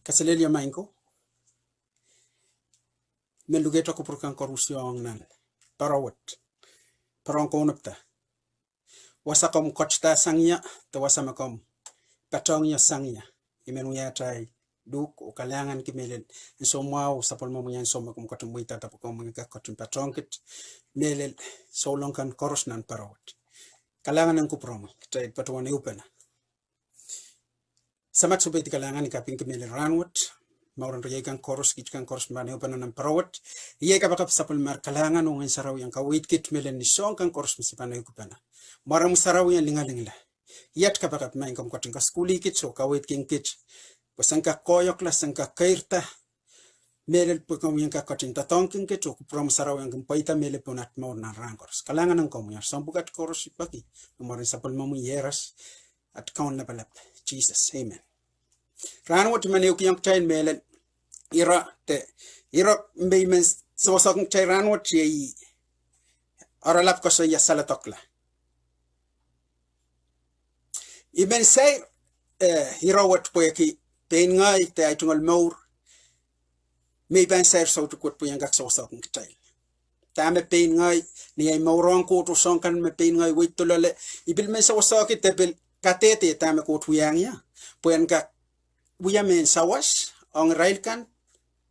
Kaselelia mainko. Melugeto ko purkan korusyong nan. Parawat. Parang konopta. Wasakom kochta sangya. Te wasamakom. Patongnya sangya. Imenuya tay. Duk o kalangan kimelel. So mau sapol mo yan so makum kotum wita tapukom mga kotum patongkit. Melel so long kan korus nan parawat. Kalangan ng kupromo. Kitay patuwan upena. Samat subeti kalangan ni kaping kimelel ranwat. Mauran riyay kan korus kit kan korus mani upena nan parawat. Iyay kapakap sapol mar kalangan ng saraw yang kawit kit melen ni song kan korus misipana upena. Maram saraw yang lingalingla. Iyat kapakap main kom kotum ka skuli kit so kawit king kit. Pasangka koyok la sangka kairta melel pukam yang ka kotin tatongking ke cuk prom saraw yang kempaita melel ponat mau na rangkors kalangan ng komu yang sambukat koros ipaki numarin sapol mamu yeras at kaun na balap Jesus amen ranwat maniuk yang chain melel ira mbeymen sosok chain ranwat yi aralap ko sa ya Saledekla iben say hirawat pwehki Pain ngay te ay tungal maur. May ban ser so to kut po yang gak so ng kitail. Tame pain ngay ni ay maurang ko to song kan me pain ngay wait to lale. Ibil men sa wasakit tepil katete tame ko tuyang ya. Po yang gak buya men sawas ang rail kan.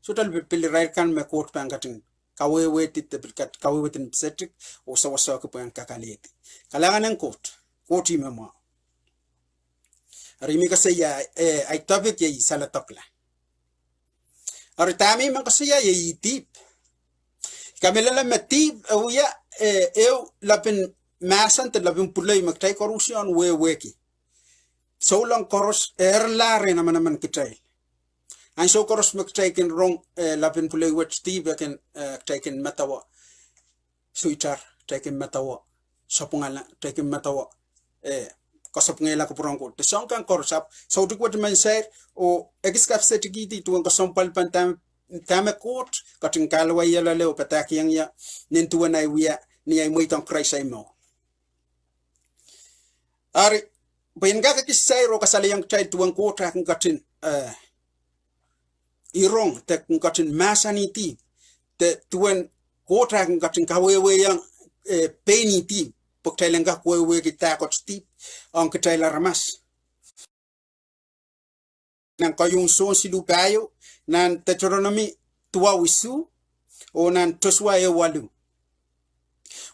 So tal pili rail kan me ko pang kating kawewe tit tepil kat kawewe tin setrik o sa wasakit po yang kakaliti. Kalangan ng koti memo. Arimi kasi ya ay topic ya Saledekla. Aritami man kasi ya tip. Kamela me tip uya eu lapin masan te lapin pulay magtay korusyon pwehki. So lang koros erlare naman kitay. Ahnsou koros magtay kin rong lapin pulay wet tip kin taken matawa. Suitar taken matawa. Sapungala taken matawa kasap ngela ko prongko te song kan korsap so dik wat man ser o egiskap setigiti tuang kasompal pantam tame Koht kating kalwa yala leo patakiang ya nintuan ay wiya ni ay moitong kraisay mo ari bayan ga kisay ro kasalayang chay tuang Koht kan katin irong te katin masaniti te tuan Koht kan katin kawewe yang peniti pagtailanggak wewe kita kot stip ang kitaila ramas nan kayong Sohn silupayo nan Deudoronomi tua wisu o nan Sosua walu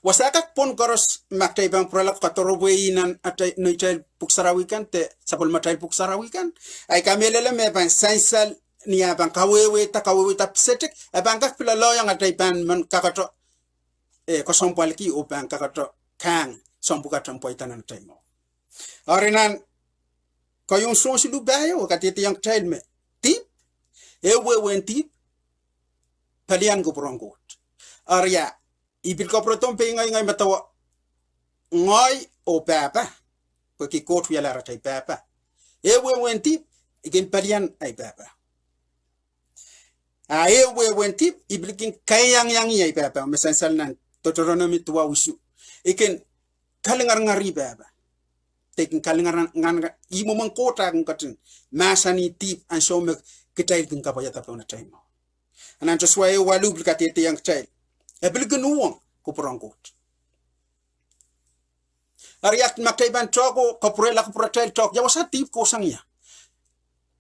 wasakat pon koros maktay bang pralak katorowe nan atay noital puksarawikan te sapol matay puksarawikan ay kamelele me ban sansal niya bang kawewe ta psetik abang kak pilaloyang atay ban man kakato kosompalki o bang kakato kang sombuka tampoi tanan taimo. Arinan kayong Sohn silupayo katiti yang child me tip wen tip palian ko prongkot. Arya ibil ko proton pe ngay matawa ngoy o papa paki Koht yala ratay papa. Wen tip igin palian ay papa. Wen tip iblikin kahngiangihada ay papa mesensal nan Deudoronomi tua usu. Ikin kalingar ngari baba. Tekin kalingar ngan imo man kota kung katin masani tip Ahnsou me kitail kin kapaya tapon na time. Anan Sosua walu blikatete yang kitail. Ebil genuang ko Koht. Ariat maktay ban toko kopurela kopuratel tok yawasa tip ko sangya.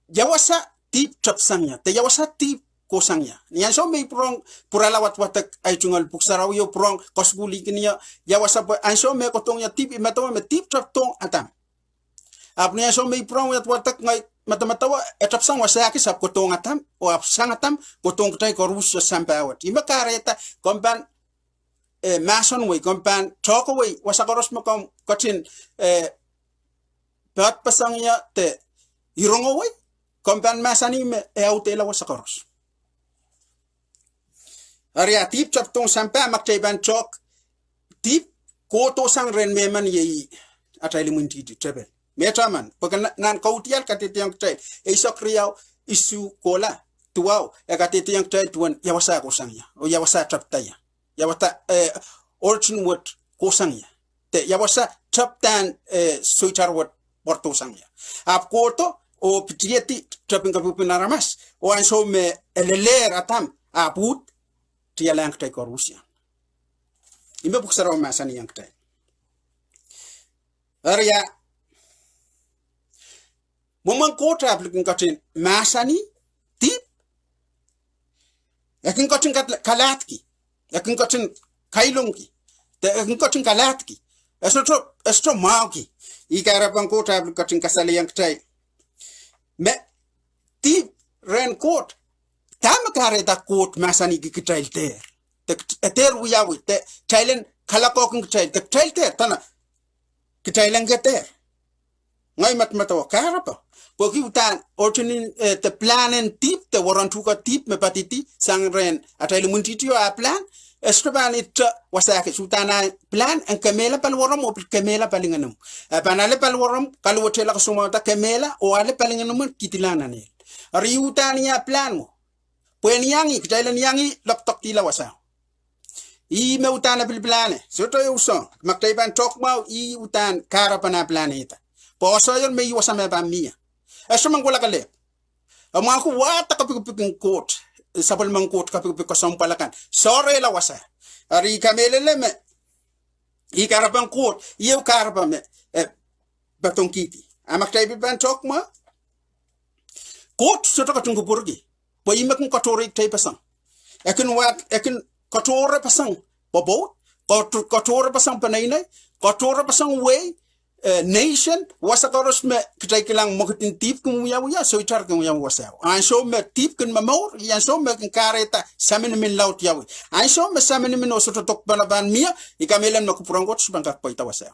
Yawasa tip chap sangya. Te yawasa tip kosangnya. Ni Ahnsou may prong puralawat watak ay tungal puksaraw yo prong kosguli kiniya yawasa po Ahnsou may kotong ya tip imatawa me tip trap tong atam. Apni Ahnsou may prong watak ngay matamatawa etap sang wasaki sap kotong atam o sang atam kotong tay korus sampawat. Ima kareta kompan mason way kompan toko way wasakoros mo kom kotin bat pasangya te irongo way kompan masani me eautela wasakoros. Arya tip chap tong sampai maktay ban chok tip koto sang ren meman yei atay limunti di tebel metaman pagkan nan Kaudiahl katiti yang tay isok riyaw isu kola tuaw katiti yang tay tuan yawasa ko sangya o yawasa chap taya yawata origin word ko sangya te yawasa chap tan suitar word porto sangya ap koto o pitieti tapin kapupin aramas o ahnsou me eleler atam aput tia lang tay korusya imbe buksara masani yang tay arya momang kota aplikin katin masani tip yakin katin kalatki yakin katin kailongki yakin katin kalatki estro mauki ikarapang kota aplikin katin kasali yang tay me tip ren kot tam kare da kot masani gikitrail ter wiyawi te trailen kalakokung trail te trail ter tana kitrailen geter ngai matmatawa karapa poki utan ortunin te planen tip te warantuka tip me patiti sangren ataile muntitio a plan estroban it wasake sultana plan en kamela pal waram o kamela palinganum panale pal waram kalwotela kasuma ta kamela o ale palinganum kitilana ne riutania plan mo pueniangi kitailen yangi laptok tila wasa I me utana bil plane soto yuso maktaiban tokmau I utan karapana planeta posoyon me yusa ba mia esomang gola kale amaku wata kapikupikin kot sapal mangkot kapikupik kosompalakan sore la wasa ari kamelele me I karapan kot yu karapa me batonkiti amaktaiban ban tokma kot soto katungu purgi po imakun katori tay pasang ekin kotora pasang bobo kotora pasang panainay kotora pasang way nation wasakaros me kitay kilang makitin tip kung ya so itar kung wasaw ahnsou me tip kun mamor ahnsou me kin kareta samin min laut yawi ahnsou me samin min osoto tok banaban mia ikamelan makupurangot subangkak paita wasaw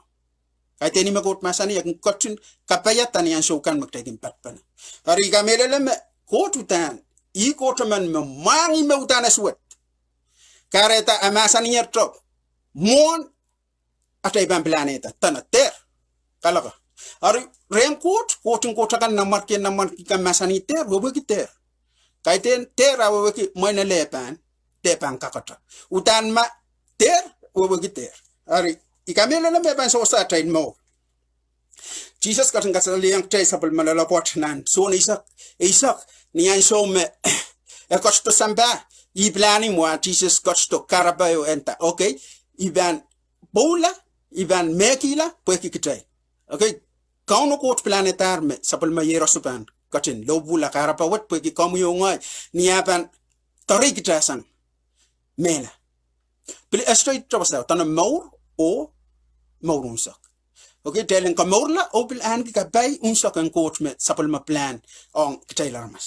kay teni makot masani yakin kotin kapayatan ahnsou kan maktakin patpana ari ikamelan me kotutan I kotaman me mangi me utana suwet kareta amasani yertok mon atay ban planeta tana ter kalaka ari renkot kotin kotakan namar kan masani ter wobeki ter kaiten ter awobeki moina lepan tepan kakata utan ma ter wobeki ter ari ikamela na meban so sa train mo Jesus kating kasali yang tay sapal malalapot nan Sohn Isip ni ahnsou me kosto samba I plani mo Jesus kosto karabayo enta okay iban bola iban mekila pwehki kitay okay KAUN-O kot planetar me sapal ma yerosupan katin lobula karapawat pwehki kahngiangihada ni apan tarik kitasan mela pili estoy trabasaw tana maur o maurunsak okay telen kamorla opil an ki kabay unsak ang kot me sapal ma plan on kitay larmas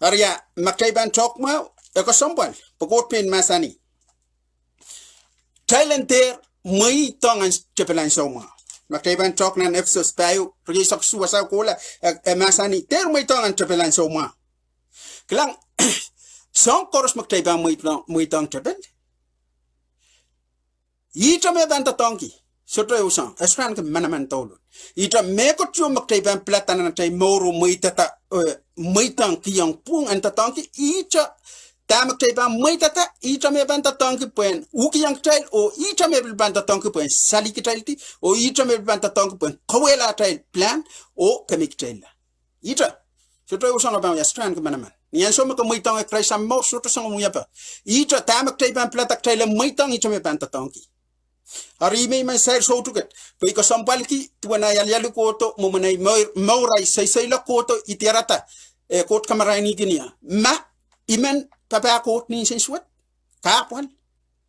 arya maktaiban tokma ekosombal pokot pin masani talenter mai tongan tepelan soma maktaiban tok nan efsos payo risak suasa kola masani ter mai tongan tepelan soma klang song koros maktaiban mai tong tepel ita me banta tongi soto usan esran ke manaman tolo ita meko tio maktaiban platana tay moro muitata muitang kiyang pung anta tangki ita tamakaiban muitata ita me banta tangki pen ukiyang trail o ita me banta tangki pen saliki trailti o ita me banta tangki pen kawela trail plan o kamik trail ita soto usan ba ya stran ke manaman ni ahnsou me ko muitang e kraisa mo soto sang muyapa ita tamakaiban platak trail muitang ita me banta tangki Hari me man sair so tuket pe ko sampalki tuana yalu koto momanai maurai sai la koto itiarata kot kamarai ni ginia ma imen papa kot ni sensuat kapwan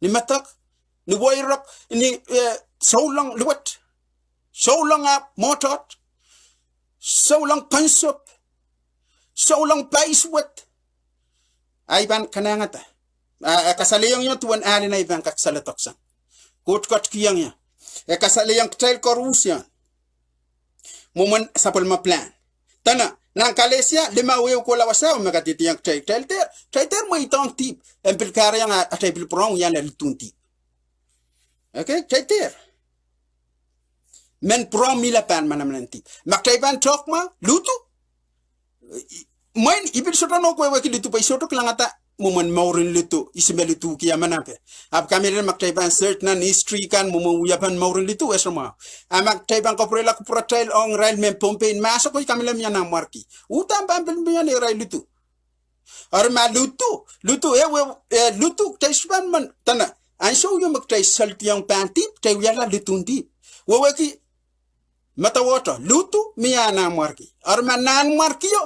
ni matak ni boyrok ni so long luwat so long up motot so long consup so long paiswat aiban kanangata kasaleyong yo tuan ali na iban kaksalatoksan kot kiangnya kasale yang trail korusya momon sapal ma plan tana nang kalesia lima weo ko la wasa magati yang trail ter mo itong tip empil kare yang atay bil prong yan el tunti okay ter men prong mila pan manamnanti maktay ban tok ma lutu moin ibil soto no ko waki lutu pa soto klangata mumun maurin lutu ismelutu kia manape ap kamera maktay ban cert nan history kan mumun uyapan maurin lutu esma amak tay ban ko prela ko protel ong rail men pompe in maso ko kamera miana marki utam ban ben miana rail lutu arma lutu ewe lutu taysban man tana ansou yo maktay saltiang pantip tay yala lutundi weweki mata water lutu miana marki arma nan marki yo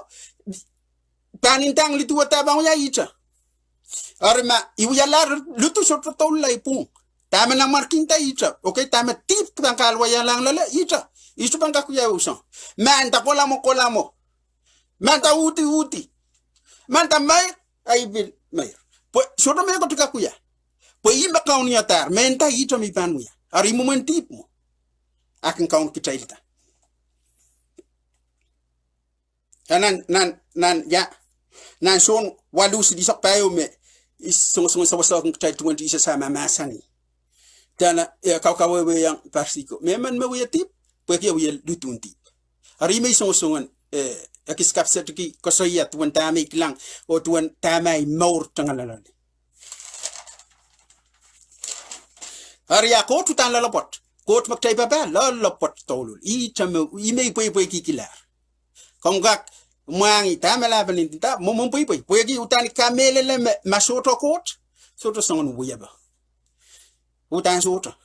panintang lutu wata bang ya ita arma ibu yala lutu soto tol lai pung tama na marking ta ita okay tama tip kan kalwa yalang lala ita isu bang ka kuya usan man ta kolamo man ta uti man ta mai ai bil mai po soto me ko tuka kuya po imba kaun ya tar men ta ita mi panu ya ari moment tip mo akin kaun kita ita nan ya nan son walu si disak payo me is song sa kay 20 isa sama masani dana kau yang persiko memang me we tip pwehki we lutun tip ari me songan akis kapset ki kosoya tuan tamay kilang o tuan tamay maur tangalalali ari ako tutan lalapot kot maktay baba lalapot tolul I chame ime pwehki kilar kongak Mangi tamela beninta momon pwehki utani kamele le masoto kot soto songon wuyaba utan soto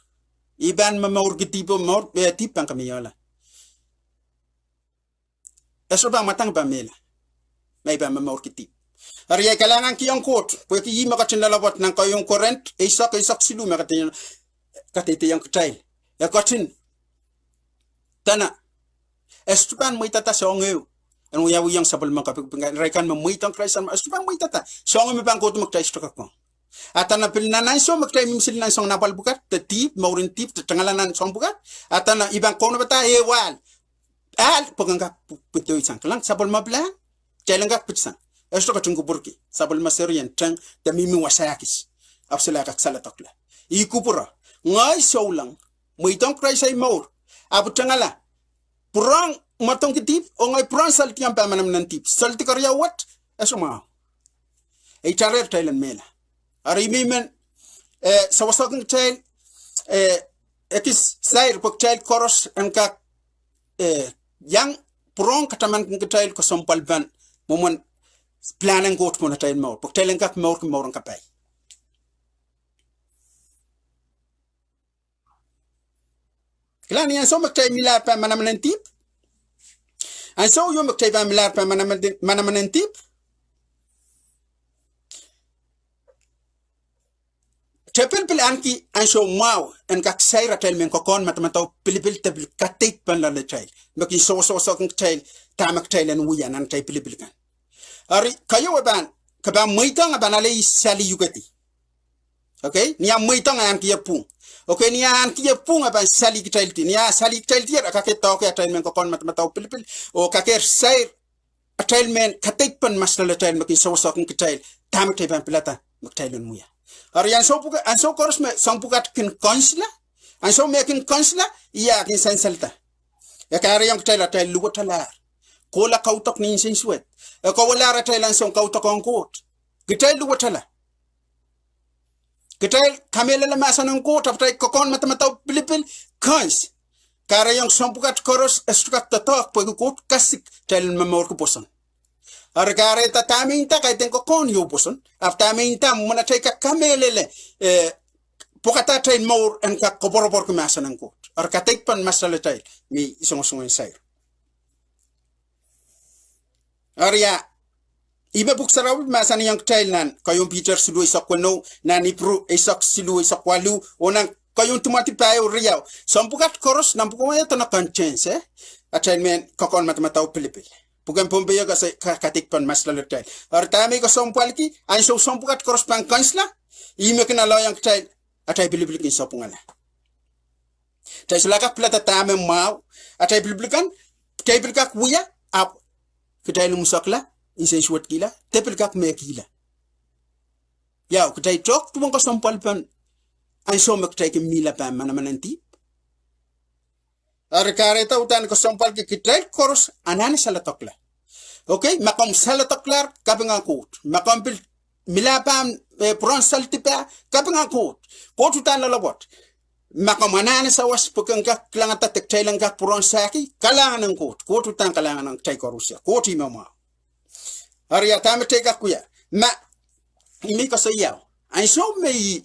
iban maur gitipo maur tipang kamiyala eso bang matang pamela may ba maur kitip ariya kalangan kiyong kot pwehki yima katin lalabot nang kayong current isak silu makatin katite yang ketail ya katin tana estupan mo itata songeu anu ya yang sabal makapig rekan memuitang kraisan estupan mo itata songo me bang kot maktai stokakon atana pilnanan so maktai mimsil nan song napal bukat te tip maurin tip te tengalanan song bukat atana ibang kono bata ewal al paganga putoy sangklang sabal mabla jailanga pitsan esto ka tungu burki sabal maserian tang te mimi wasakis absala ka Saledekla ikupura ngai soulang muitang kraisai maur abu tengala purang matong kitip o ngai purang saltiam pa manam nan tip salti karya wat esoma e charer tailan mela ari mimen sawasakang tail ekis sair pok tail koros angka yang purang kataman ng tail ko sompal ban momon planan got mo na tail maur pok tail angka maur ko maurang kapay klani yan so maktay milar pa manam nan tip ansou yo maktay ba milar pa manam nan tip Tepil anki ansou mau en kak saira tel men kokon matamato pilipil tepil katik pan la chail makin so kong chail tamak chail en wuya nan tay pilipil kan ari kayo ban kaba muitang banale sali yugati okay niya muitang an ki yapung okay niya an ki yapung ban sali chail ti niya sali chail ti akake to ke chail men kokon matamato pilipil o kaker sair chail men katik pan masla chail makin so kong chail tamak tay ban pilata mak chail en wuya Ari ansou koros me sampukat kin konsla ansou me kin konsla iya kin senselta ya kare yang tela tel luwatalar kola kautok nin sensuet ko wala ra tel ansou kautok on kot gitel luwatala gitel kamela la masanon kot aptai kokon matamataw pilipil kons kare yang sampukat koros estukat tatok po kot kasik tel memor ko poson Argare ta taminta kay tenko kon yo poson af taminta mona tay ka kamelele pokata tay more en ka koborobor ko masanan ko ar ka tek pan masala tay mi isong sayr aria iba buksaraw masan yang tay nan kayong Peter silu isakwano nani pro isak silu isakwalu onang kayong tumati payo riyaw sampukat koros nampuko ya to na conscience atay men kokon matamataw pilipil Bukan pembayar katik pan masalah letai. Artami ko sompalki, ansou sompukat koros pan kansla, ime kena loyang katai, atai bili-bili kin sopungala. Tai sulaka plata tame mau, atai bili-bilikan, tai bilikak wuya, ap, katai lumusakla, insen suat kila, tai bilikak me kila. Yau, katai tok, tuwang ko sompal pan, ansou makatai ke mila pan manamananti. Arkareta utan ko sompal ke kitai koros anani Saledekla. Okay, makom Saledekla kapinga kot. Makom pil milapam pron saltipa kapinga Koht utan lalabot makamanane sawas pekengka klangata tektailanka pron saki kalangan Koht utan kalangan tai korusya Koht imama Arya tameteka kuya ma imi kasayao ansou mei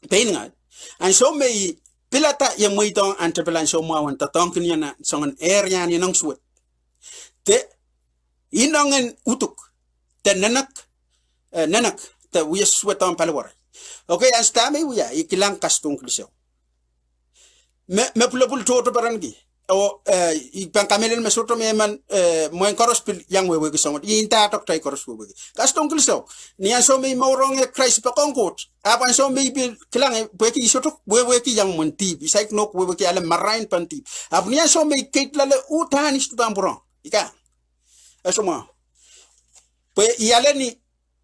peininga ansou mei pilata yang muitong antepelan somawan tatong kiniana songan area ni nang suet te inongen utuk te nanak te wiya suetan palawar okay anstame wiya ikilang kastung kliso me pulapul toto barangi o ipangkamelen mesoto meman moen koros pil yang wewe kisongot inta tok tai koros wewe kastung kliso ni anso me maurong e Christ pa Koht apan so me bil kilang pwehki isotok wewe ki yang monti bisaik nok wewe ki ale marain panti apni anso me keitlale utani stutamburon ika asoma pwe iale ni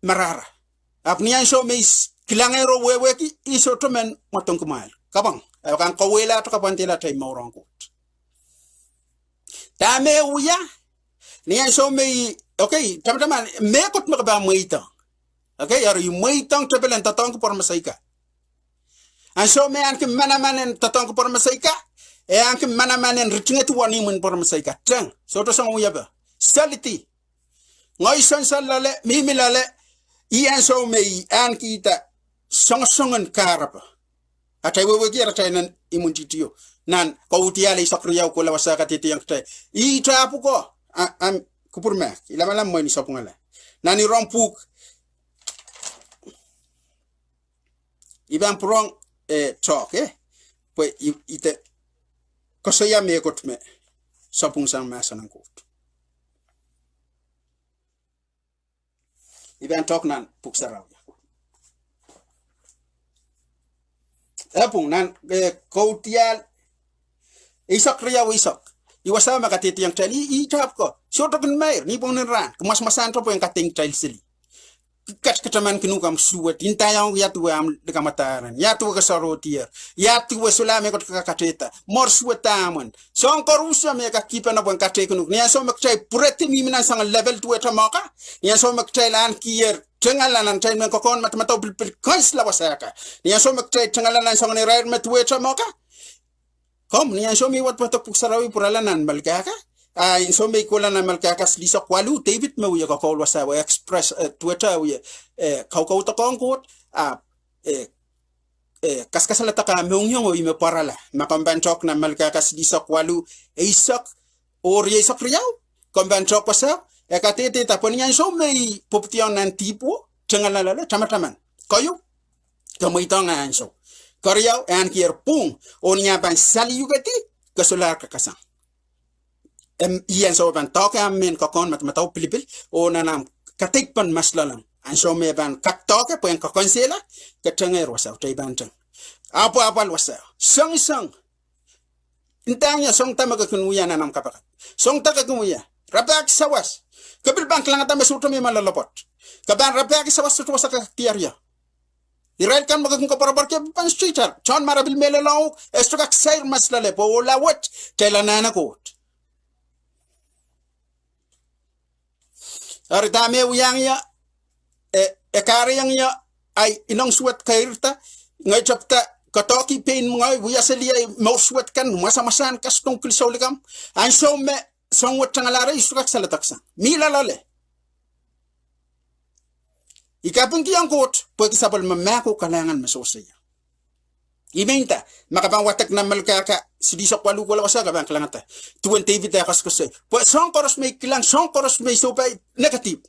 marara apni anso me kilangero wewe ki isoto men motong Kumwail kabang kan kawela to kapantela tai maurong Koht Tame uya ni anso me okay teman-teman me kot makaba muitang okay yar yu muitang tebelan tatong ko por masaika anso me an ke manamanen tatong ko por masaika an ke manamanen ritingetu wani mun por masaika tang so to sang uya ba stality ngoy son salale mimilale i anso me an kita songon karapa atay wewe gira taynan imuntitiyo nan Kaudiahl isakriyaw ko wasaht iti yang tay itapu ko am kupurme ilamalam mo ni sapungala nani rompuk ibang prong talk pues ite kosaya me kotme sapung sang masanang Koht ibang talk nan puksaraw apung nan Kaudiahl isakriyaw iwasama katiti yang tali itap ko soto kun mair ni bonen ran kemas-masan to yang kating tail sili kat ketaman kinu kam suwet intayang yatu am dekamataran yatu ka sarotier yatu wesulame ko kateta mor suwetaman son korusya me ka kipana bon kate kinu ni so maktai pureti mi minan sang level tu eta maka ni so maktai lan kier tengalanan tay men ko kon matamato bil kons la wasaka ni so maktai tengalanan sang ni rair met tu eta maka Kom ni anso mi wat patok puksarawi puralanan malkaka inso mi kulanan malkaka slisa kwalu David mo ya ko wasa express Twitter wi kau takong Koht kaskasalata ka meongyong wi me parala makambantok na malkaka slisa kwalu isak or isak riyaw kombantok pasa katete tapon anso mi poption nan tipo tengalala tamataman kayu kamoitong anso Koryau an kier pung onya ban sali yugati kesolar kakasang ian so ban toke amen kokon matmatau pilipil onanam katik pan maslalang an so me ban kaktoke poen kokonsela ketenger wasa tai banteng apa wasa sang intanya song tamaga kunuya nanam kapakat song taka kunuya rapak sawas kebil bang klangata mesuto me malalopot kaban rapak sawas to wasa tiaria Irai kan maka kung kaparabar ke pan streeter John marabil melelaw esto kak sair maslale po lawat telanana Koht ari dame uyang ya kare yang ya ay inong suwat kairta ngay chapta katoki pain mga uyasali ay mau suwat kan masamasan kastong kilsaw likam an so me songwat tangalare esto kak salataksan milalale Ikapun ki ang Koht, pwede sabal mamako kalangan masosaya. Imenta, makabang watak na malkaka, sidisok walu wala wasa kabang kalangata. Tuwan David ay kaskasay. Pwede song koros may kilang, song koros may sopay negative.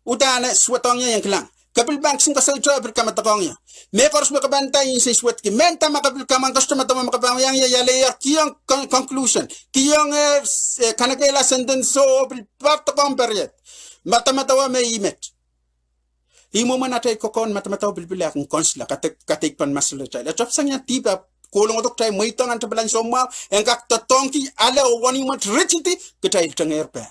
Udana, swatong niya yung kilang. Kabil bank sing kasay travel kamatakong niya. May koros makabantay yung say swat ki. Menta makabil kamang customer tama makabang yang yalayer kiyang conclusion. Kiyang kanakela sentence so partakong period. Matamatawa may imet. Imo man atay kokon matamataw bilbil akong konsla katik pan maslo chay. Latop sanya tiba kolong otok tay moitong antabalan somma engkak totongki ala o wani mat richiti ketay tanger pa.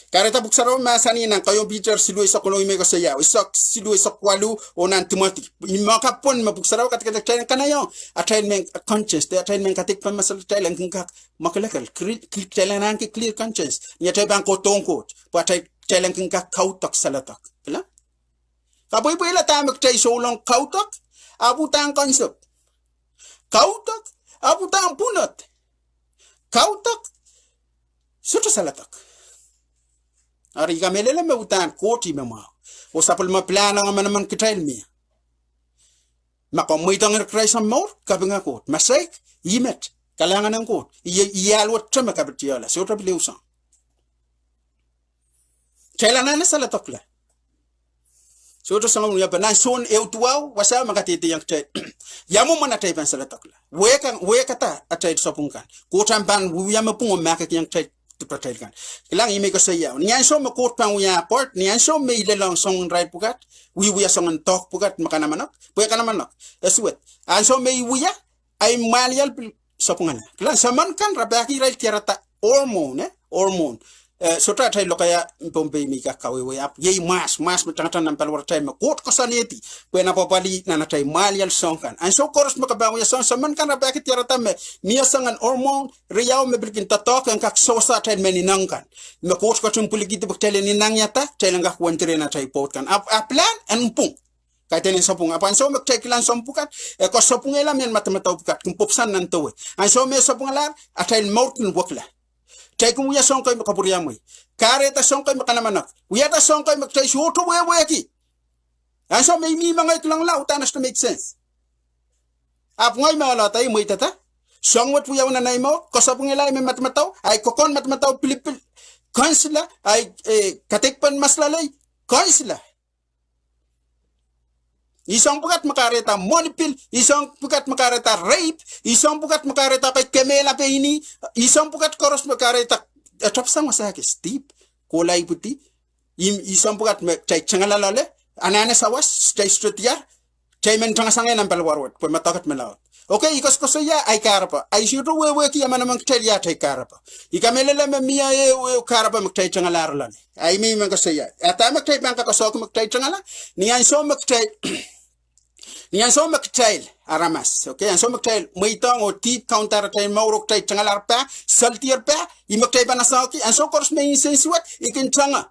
Kareta buksaro masani nang kayo Peter silu isak kono ime ko saya. Isak silu isak walu onan Timothy. Imaka pon mabuksaro kat kat tayo Kanahieng atrain men conscious de atrain men katik pan masal tayo lang kak makalakal tayo lang ki clear conscious. Nya tayo bang ko tongko. Pa tayo lang kak kautak salatak. Kala? Kaboy boy la tayo tayo solong kautak abutang concept. Kautak abutang punot. Kautak sutra salatak. Ari kamelele me utan koti me mau. O sapul ma plana nga manaman kitrail mi. Makomoy tang kreisam mor kabinga kot. Masaik yimet kalangan ng kot. Iyalwat trama kabitiala. Sutra bileusan. Kailangan na salatak la. Sutra sa mga banan Sohn eutuaw wasa makatiti yang chay. Yamu manatay pan salatak la. Wekata atay sopungkan. Kotan pan wiyama pungo makak yang chay. Kan ilang ime ko saya niyan so makot pang uya port niyan so may leldohng song right pugat wiya song tok pugat makanamanok puya kanamanok eswet an so may wiya ay malial sopungan klan saman kan rabaki right tiarata hormone sotra tay lokaya pompe mi ka kawe ap ye mas matangatan nan palwar tay makot kosonned puya na popali na tay malial song kan an so koros makabaw ya song saman kan rabaki tiarata me niya sangan hormone riyaw me bilkin tatok ang kak sosa tay meninang kan makot ko tumpuli gitu baktele ninang yata tay lang ka kwantre na tay pot kan plan an pung kaya tenin sopung apa so mak tay kilan sompukat ko sopung elam yan matamataw pukat kung popsan nan towe an so me sopung alar atay mountain wakla tay kung uya song koy makapuryamoy kareta song koy makanamanak uya ta song koy maktay shuto weki an so may mi mga iklang la utanas to make sense ap ngoy mawala tay mo itata song wat uya una nay mo kosapung elay me matmataw ay kokon matmataw pilipil kansila ay katikpan maslalay kansila isang pukat makareta monipil, isang pukat makareta rape, isang pukat makareta kay kemela pe ini, isang pukat koros makareta atapsang masake steep, kulay puti, isang pukat chay changalalale, anane sawas, chay strutiar, chay mentangasangay ng palwarwat, kung matakat malawat. Okay, ikos ko saya ay karapa, ay siyuto weweki yaman namang chay ya chay karapa. Ikamelele miya karapa magchay changalarlan. Ay may mga saya. At magchay bangka kasok magchay changala, niyan so magchay niyan so maktail aramas okay so maktail maitang o tip counter tay maurok tay changalar pa saltier pa imaktay pa nasaki an so koros me insensuat ikin changa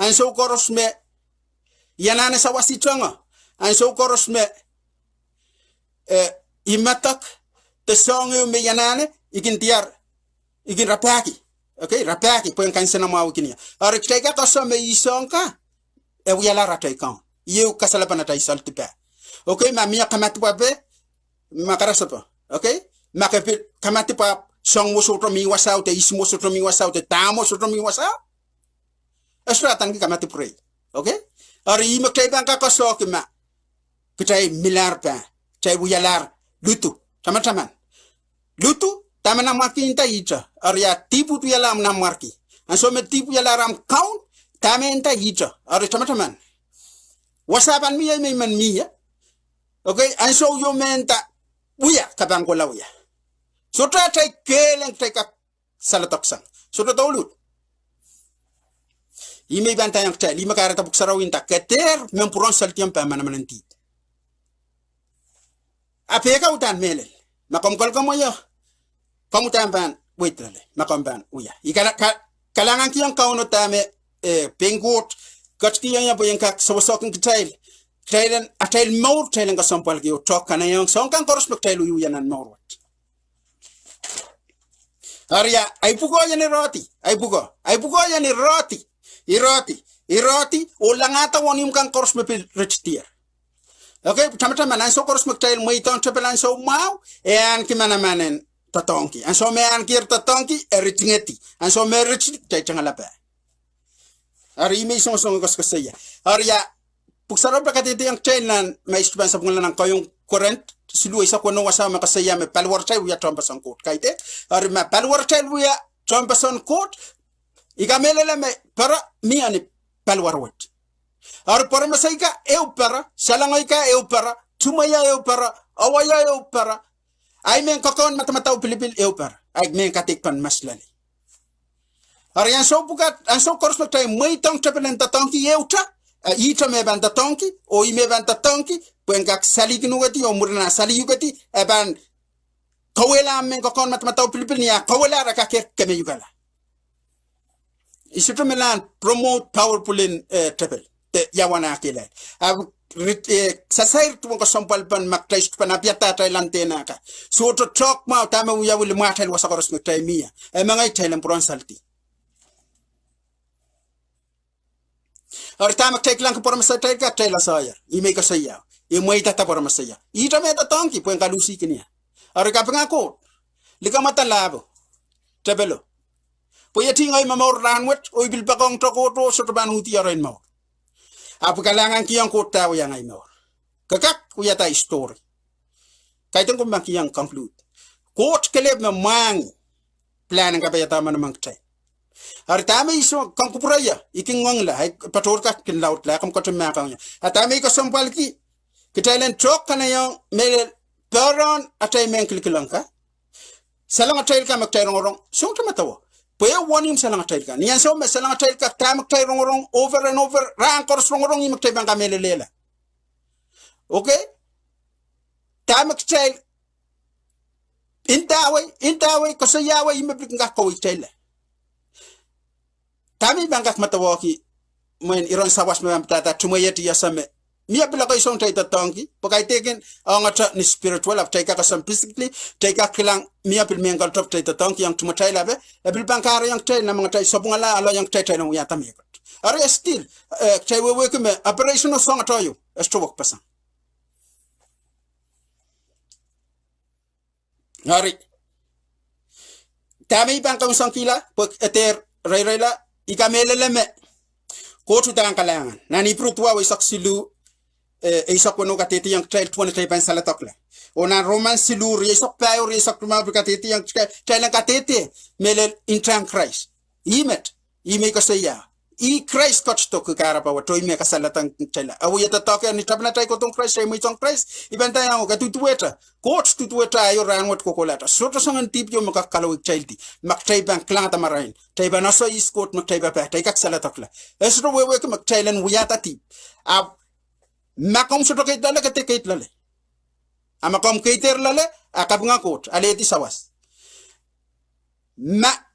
an so koros me yanane sa wasi changa an so koros me imatak te songu me yanane ikin tiar ikin rapaki okay rapaki po kan sana mau kinia arik tay ka so me isonka wiyala ratay kan yu kasalapan tay salti pa. Okay, mamia kamati pa be makarasa pa. Okay? Makapit kamati pa song mo sotro mi wasaht te ismo sotro mi wasaht te tamo sotro mi wasaht. Esratan ki kamati pray. Okay? Ari maktay bang kakasok ma. Kitay milar pa. Chay buyalar lutu. Tama-taman. Lutu tama na makinta ita. Ari tipu tu yalam na marki. Anso me tipu yalaram kaun tama enta ita. Ari tama-taman. Wasapan mi ay may man miya. Okay, and so you meant that we are Kabangola. So try killing take up Salatoksan. So the Dolut. You may ban tayang tell, Limakarata Buxarawinta, Kater, Mempuron Saltium Permanenty. A peka utan mele, Macom Colcomoya, Comutan wait, Macomban, we are. You cannot Kalangiang KAUN-O tame, Pengot, Kotkiang Boyanka, so soaking to tail. Trailen atel more trailen ka sampal ki utok Kanahieng song kan koros magtailu yuyanan morwat. Arya ay pugo yan ni roti, ay pugo yan ni roti, iroti ulangata wonium kan koros mapil rechtier. Okay, tama-tama nan so koros magtail mo itong chapelan so mau an kimana-manen tatongki. An so me an kir tatongki eritingeti. An so me rechti tay changalapa. Ari may song kasaya. Arya puksarap na katiti ang chainan may istuban sa pangalan ng kayong current siluay sa kuno wasama kasaya may palwar chay uya trompasan Koht kaite ari may palwar chay uya trompasan Koht ikamelele may para miya ni palwar wat ari para masay ka para salangay ka para tumaya para awaya para ay men kakon matamataw Pilipil para ay men katikpan mas lali Ari ansou bukat ansou koros maktai mai tong Tepil tatonki yeuta ita me ban tatonki o ime ban tatonki pwengak sali kinugati o murna sali yugati eban kawela men ko kon matmatau Pilipil niya kawela raka keme yugala. Isip melan promote powerful in Tepil te yawana akila. Sasair tu ko sampal pan maktai panapiata Thailandena ka. So to talk ma tama uya wil matel wasakoros maktai mia. Mangai Thailand pronsalti. Or tamak take lang por masay ka tela saya. Ime ka saya. Imoy tata por masaya. Ita me tatonki puen kalusi kinia. Or ka pangako. Lika mata labo. Tebelo. Puya tingay mamor ranwet o ibil pakong tokoto sa taban huti arain mo. Apo kalangan kiyang kota o yang ay mo. Kakak kuya ta story. Kaitong kumbang kiyang conclude. Koht keleb na mang plan ang kapayata manamang tay. Artame iso kang kupuraya iking ngongla hay pator ka kin laut la kam kotum ma kanya atame ko sompal ki kitailen chok kana yo mele peron atay men kilkilanka salanga tail ka mak tay rong so to matawo poe wonim salanga tail ka niyan so me salanga tail ka tamak tay rong over and over ran kor rong imak tay banga mele lela okay tamak tail intawe ko sayawe imablik ngako tail Tami bangkak matawaki when iron sawas me tata tumayeti yasame. Mia bila ko isong tay tatongi, pagay taken ang ata ni spiritual of take some physically, take a kilang mia pil mengal top tay tatongi yang tumatay labe, e bil bankara yang tay na mga tay sobungala alo yang tay no yata mikot. Are still tay we me operation of song atoyo, esto wak pasang. Hari. Tami bangkang isang kila, pag eter ray-ray Ikameleleme Kotu tang kalangan nani prutwa we saksilu isak wono kateti yang trail 20 ban Saledekla ona roman silu resok payo resok ma kateti yang trail kateti melel intran Christ ime ko saya I Christ kot to kara pa wato ime ka salatang tela awu yata toke ni tabna tay ko tong Christ ay mo tong Christ ibanta yang ka tutueta Koht tutueta ayo ran wat ko kolata soto sangan tip yo makakalo childi maktay bang klanga tamarain tay ba naso is Koht maktay ba tay kak Saledekla esro wewe ko maktaylan wiyata tip ab makom soto kay dala ka tekait lale amakom kaiter lale akab nga Koht aleti sawas ma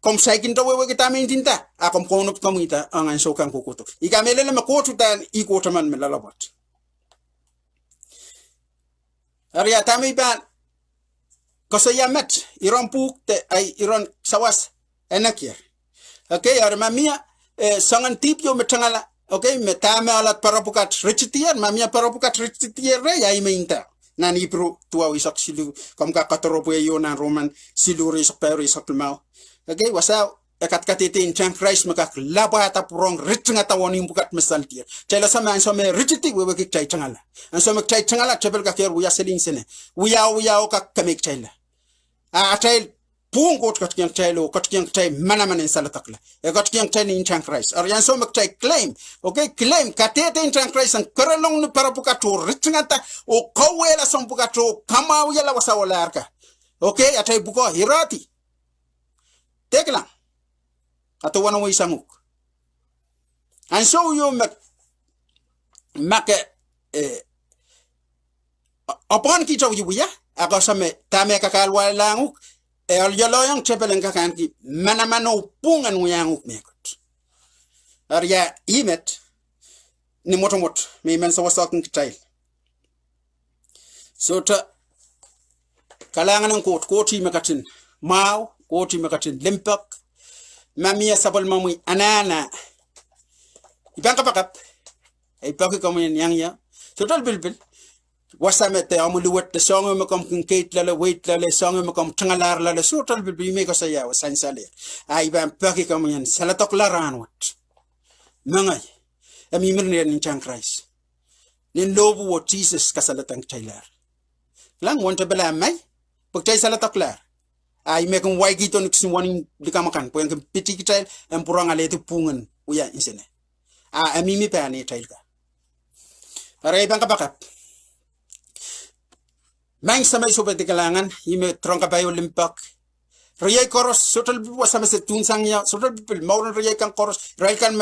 Kom saikin to wewe kita mintinta akom konop komita ang ahnsou kan kukuto ikamelele makotu tan ikota man melalabot Aria tami ban kosayamet iron puk te ay iron sawas enakier okay armamia sangan tip yo metangala okay metame alat parapukat richitier mamia parapukat richitier re ya iminta nani pro tua wisak silu kom ka katoropo yo na roman silu risak pero isak mau Okay, wasaht ekat katete in Chan Christ makak laba ata purong ritnga tawoni bukat mesaltir. Tela sama anso me rititi wewe kik tay tangala. Anso me tay tangala Tepil ka ker uya selin sene. Uya o ka kamik tayla. Atay pung kot kyang taylo kot kyang tay manaman in Saledekla. E kot kyang tay in Chan Christ. Ar yanso me tay claim. Okay, claim katete in Chan Christ ang karalong ni para bukato ritnga ta o kawela som bukato kama uya la wasawala arka. Okay, atay buko hirati. Teklang atau wana mo isanguk ahnsou yo mak opon kita uya ako same tame kakalwa languk al yaloyang Tepil kakan ki manamano pungan nguyanguk mekot arya imet ni motomot me men so wasakin kitail so ta kalangan ng Koht makatin mau Koht makatin limpak mamia sabal mamui anana ibang kapakap ay paki kamuyan yang ya total bilbil wasamete amuluwat de songo makom kate lala wait lala songo makom tangalar lala total bilbil me ko saya wasan sale ay bang paki kamuyan Saledekla ranwat mangay ami mirne ni Chan Christ nin lobu wo Jesus kasalatang taylar lang wonta bala may pagtay Saledekla ay mekong waigi to niksin wani dikamakan po yang piti kita en purang aleti pungan uya insene amimi pa ni tailka aray bang kapakap mang samay sobat kalangan ime trongka bayo limpak Riyay koros sotal bi wasama se tunsang ya sotal bi mauran riyay kan koros riyay kan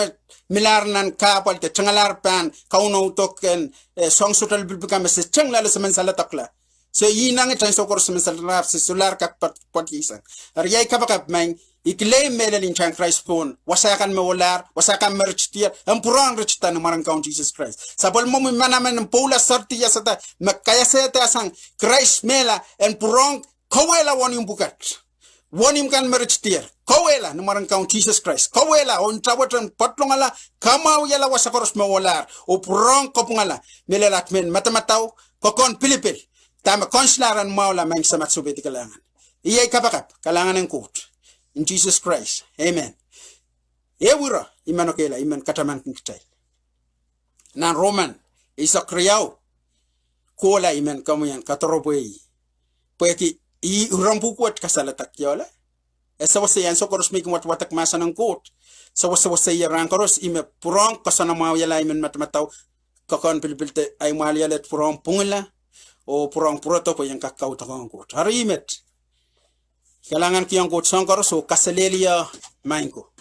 milar nan kapal te changalar pan KAUN-O token song sotal bi kan se changla se Saledekla so yi nang tan so koros Saledekla se solar kak pat isang riyay kabakap mang ikle melelin chan Christ pon wasakan mewolar wasakan merchtier ampuran richtan marang count Jesus Christ sabol mo manamen pola sarti ya sata makaya seta sang Christ mela en purong kowela wonim bukat wonim kan merchtier kowela marang count Jesus Christ kowela on tawatan patlongala kamau yala wasakoros mewolar o purong kopungala melelat men matamataw kokon pilipil tama konslaran maula mang samat subeti kalangan iyay kapakap kalangan ng Koht in Jesus Christ. Amen. Ewura manokehla iman kataman kitay. Nan Roman isa kriyaw kola iman kamuyan katoroboy. Pwehki I urampu kuat kasalatak yola. Esa wasayan so koros mig watak masa ng Koht. Sa wasaya rang koros ime purong kasana yala iman matmataw kakon pilpilte ay yalet purong pungila o purong puroto po yung kakao takong Koht. Harimet. Kailangan kiyang Koht song koros o kasalelia main ko.